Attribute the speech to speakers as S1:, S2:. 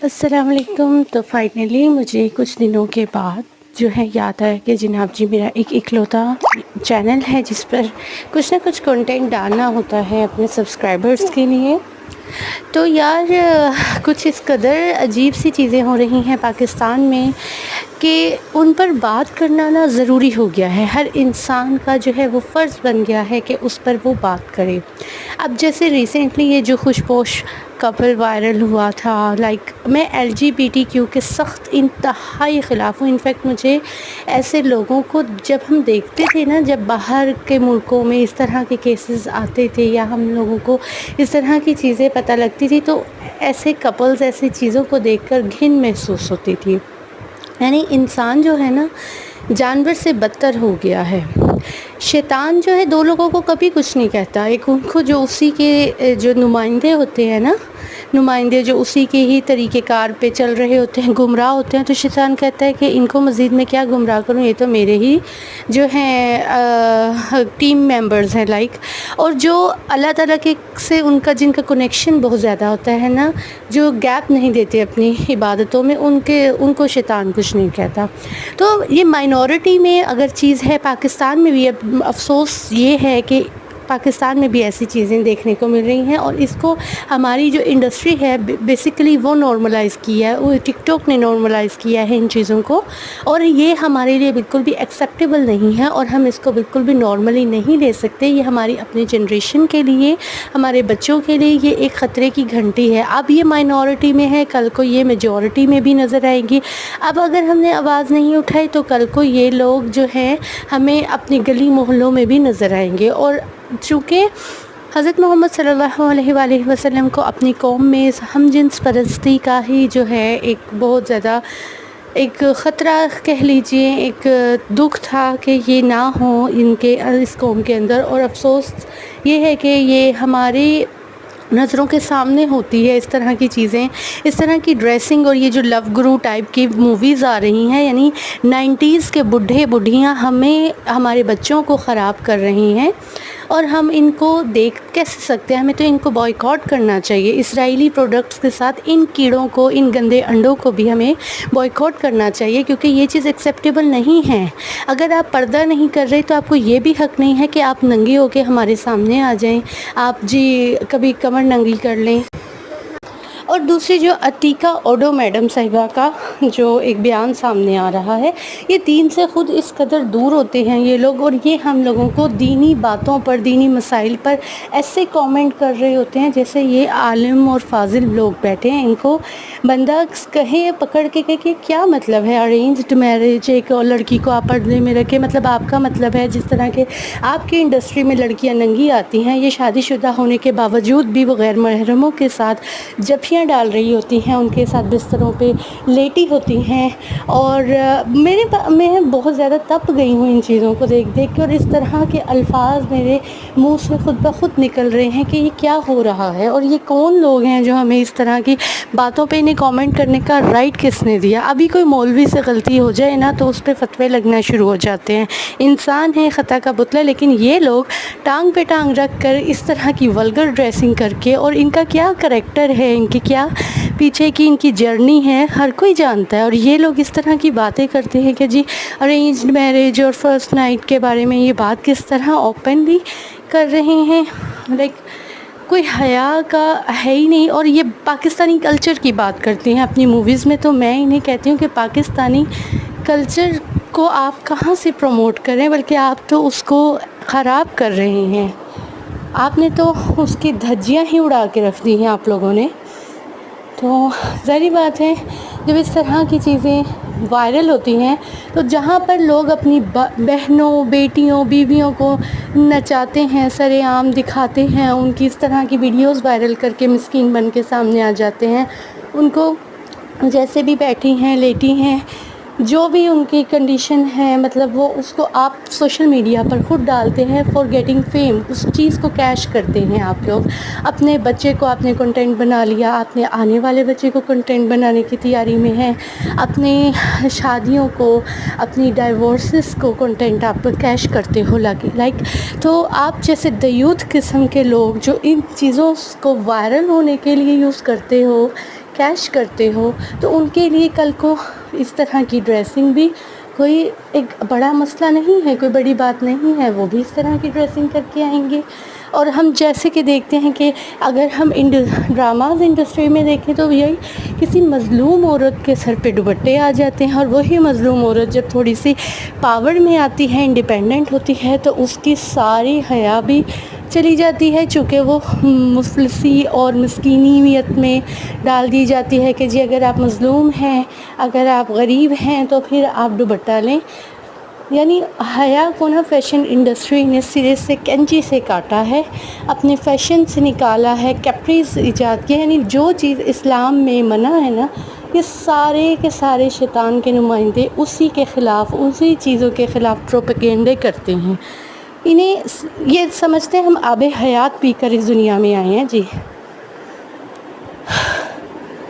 S1: السلام علیکم. تو فائنلی مجھے کچھ دنوں کے بعد جو ہے یاد آیا کہ جناب جی میرا ایک اکلوتا چینل ہے جس پر کچھ نہ کچھ کنٹینٹ ڈالنا ہوتا ہے اپنے سبسکرائبرز کے لیے. تو یار کچھ اس قدر عجیب سی چیزیں ہو رہی ہیں پاکستان میں کہ ان پر بات کرنا نا ضروری ہو گیا ہے. ہر انسان کا جو ہے وہ فرض بن گیا ہے کہ اس پر وہ بات کرے. اب جیسے ریسنٹلی یہ جو خوش پوش کپل وائرل ہوا تھا، میں LGBTQ کے سخت انتہائی خلاف ہوں. انفیکٹ مجھے ایسے لوگوں کو جب ہم دیکھتے تھے نا، جب باہر کے ملکوں میں اس طرح کے کیسز آتے تھے یا ہم لوگوں کو اس طرح کی چیزیں پتہ لگتی تھی، تو ایسے کپلز ایسی چیزوں کو دیکھ کر گھن محسوس ہوتی تھی. یعنی انسان جو ہے نا جانور سے بدتر ہو گیا ہے. شیطان جو ہے دو لوگوں کو کبھی کچھ نہیں کہتا. ایک ان کو جو اسی کے جو نمائندے ہوتے ہیں نا، نمائندے جو اسی کے ہی طریقہ کار پہ چل رہے ہوتے ہیں، گمراہ ہوتے ہیں، تو شیطان کہتا ہے کہ ان کو مزید میں کیا گمراہ کروں، یہ تو میرے ہی جو ہیں ٹیم ممبرز ہیں اور جو اللہ تعالیٰ کے سے ان کا جن کا کنیکشن بہت زیادہ ہوتا ہے نا، جو گیپ نہیں دیتے اپنی عبادتوں میں، ان کو شیطان کچھ نہیں کہتا. تو یہ مائنورٹی میں اگر چیز ہے پاکستان میں بھی. اب افسوس یہ ہے کہ پاکستان میں بھی ایسی چیزیں دیکھنے کو مل رہی ہیں، اور اس کو ہماری جو انڈسٹری ہے بیسیکلی وہ نارملائز کیا ہے. وہ ٹک ٹاک نے نارملائز کیا ہے ان چیزوں کو، اور یہ ہمارے لیے بالکل بھی ایکسیپٹیبل نہیں ہے، اور ہم اس کو بالکل بھی نارملی نہیں لے سکتے. یہ ہماری اپنی جنریشن کے لیے، ہمارے بچوں کے لیے یہ ایک خطرے کی گھنٹی ہے. اب یہ مائنورٹی میں ہے، کل کو یہ میجورٹی میں بھی نظر آئے گی. اب اگر ہم نے آواز نہیں اٹھائی تو کل کو یہ لوگ جو ہیں ہمیں اپنی گلی محلوں میں بھی نظر آئیں گے. اور چونکہ حضرت محمد صلی اللہ علیہ وآلہ وسلم کو اپنی قوم میں ہم جنس پرستی کا ہی جو ہے ایک بہت زیادہ ایک خطرہ کہہ لیجئے، ایک دکھ تھا کہ یہ نہ ہو اس قوم کے اندر. اور افسوس یہ ہے کہ یہ ہماری نظروں کے سامنے ہوتی ہے اس طرح کی چیزیں، اس طرح کی ڈریسنگ، اور یہ جو لو گرو ٹائپ کی موویز آ رہی ہیں. یعنی 90s کے بڈھے بڈھیاں ہمارے بچوں کو خراب کر رہی ہیں، اور ہم ان کو دیکھ کیسے سکتے ہیں؟ ہمیں تو ان کو بائیکاٹ کرنا چاہیے. اسرائیلی پروڈکٹس کے ساتھ ان کیڑوں کو، ان گندے انڈوں کو بھی ہمیں بائیکاٹ کرنا چاہیے، کیونکہ یہ چیز ایکسیپٹیبل نہیں ہے. اگر آپ پردہ نہیں کر رہے تو آپ کو یہ بھی حق نہیں ہے کہ آپ ننگی ہو کے ہمارے سامنے آ جائیں، آپ جی کبھی کمر ننگی کر لیں. اور دوسری جو عتیقہ اوڈو میڈم صاحبہ کا جو ایک بیان سامنے آ رہا ہے، یہ دین سے خود اس قدر دور ہوتے ہیں یہ لوگ، اور یہ ہم لوگوں کو دینی باتوں پر، دینی مسائل پر ایسے کامنٹ کر رہے ہوتے ہیں جیسے یہ عالم اور فاضل لوگ بیٹھے ہیں. ان کو بندہ کہے، پکڑ کے کہے کہ کیا مطلب ہے ارینجڈ میرج، ایک اور لڑکی کو آپ پردے میں رکھے، مطلب آپ کا مطلب ہے جس طرح کے آپ کی انڈسٹری میں لڑکیاں ننگی آتی ہیں، یہ شادی شدہ ہونے کے باوجود بھی وہ غیر محرموں کے ساتھ جفیاں ڈال رہی ہوتی ہیں، ان کے ساتھ بستروں پہ لیٹی ہوتی ہیں. اور میں بہت زیادہ تپ گئی ہوں ان چیزوں کو دیکھ دیکھ کے، اور اس طرح کے الفاظ میرے منہ سے خود بخود نکل رہے ہیں کہ یہ کیا ہو رہا ہے، اور یہ کون لوگ ہیں جو ہمیں اس طرح کی باتوں پہ انہیں کامنٹ کرنے کا رائٹ کس نے دیا. ابھی کوئی مولوی سے غلطی ہو جائے نا تو اس پہ فتوے لگنا شروع ہو جاتے ہیں. انسان ہے خطا کا پتلا، لیکن یہ لوگ ٹانگ پہ ٹانگ رکھ کر اس طرح کی ولگر ڈریسنگ کر کے، اور ان کا کیا کریکٹر ہے، ان کی کیا پیچھے کی ان کی جرنی ہے، ہر کوئی جانتا ہے. اور یہ لوگ اس طرح کی باتیں کرتے ہیں کہ جی ارینجڈ میرج اور فرسٹ نائٹ کے بارے میں یہ بات کس طرح اوپنلی کر رہے ہیں. کوئی حیا کا ہے ہی نہیں. اور یہ پاکستانی کلچر کی بات کرتے ہیں اپنی موویز میں، تو میں انہیں کہتی ہوں کہ پاکستانی کلچر کو آپ کہاں سے پروموٹ کریں، بلکہ آپ تو اس کو خراب کر رہے ہیں. آپ نے تو اس کی دھجیاں ہی اڑا کے رکھ دی ہیں آپ لوگوں نے. تو ظاہری بات ہے جب اس طرح کی چیزیں وائرل ہوتی ہیں تو جہاں پر لوگ اپنی بہنوں، بیٹیوں، بیویوں کو نچاتے ہیں، سر عام دکھاتے ہیں، ان کی اس طرح کی ویڈیوز وائرل کر کے مسکین بن کے سامنے آ جاتے ہیں، ان کو جیسے بھی بیٹھی ہیں، لیٹی ہیں، جو بھی ان کی کنڈیشن ہے، مطلب وہ اس کو آپ سوشل میڈیا پر خود ڈالتے ہیں فار گیٹنگ فیم. اس چیز کو کیش کرتے ہیں آپ لوگ. اپنے بچے کو آپ نے کنٹینٹ بنا لیا، اپنے آنے والے بچے کو کنٹینٹ بنانے کی تیاری میں ہے، اپنی شادیوں کو، اپنی ڈائیورسز کو کنٹینٹ آپ کیش کرتے ہو تو آپ جیسے دیوتھ قسم کے لوگ جو ان چیزوں کو وائرل ہونے کے لیے یوز کرتے ہو، کیش کرتے ہو تو ان کے لیے کل کو اس طرح کی ڈریسنگ بھی کوئی ایک بڑا مسئلہ نہیں ہے، کوئی بڑی بات نہیں ہے، وہ بھی اس طرح کی ڈریسنگ کر کے آئیں گے۔ اور ہم جیسے کہ دیکھتے ہیں کہ اگر ہم ڈراماز انڈسٹری میں دیکھیں تو یہی کسی مظلوم عورت کے سر پہ دوپٹے آ جاتے ہیں، اور وہی مظلوم عورت جب تھوڑی سی پاور میں آتی ہے، انڈیپینڈنٹ ہوتی ہے، تو اس کی ساری حیا بھی چلی جاتی ہے، چونکہ وہ مفلسی اور مسکینیت میں ڈال دی جاتی ہے کہ جی اگر آپ مظلوم ہیں، اگر آپ غریب ہیں تو پھر آپ دوپٹہ لیں۔ یعنی حیا کو نا فیشن انڈسٹری نے سرے سے کینچی سے کاٹا ہے، اپنے فیشن سے نکالا ہے، کیپریز ایجاد کیا، یعنی جو چیز اسلام میں منع ہے نا، یہ سارے کے سارے شیطان کے نمائندے اسی کے خلاف، اسی چیزوں کے خلاف پروپیگنڈے کرتے ہیں۔ انہیں یہ سمجھتے ہیں ہم آب حیات پی کر اس دنیا میں آئے ہیں جی۔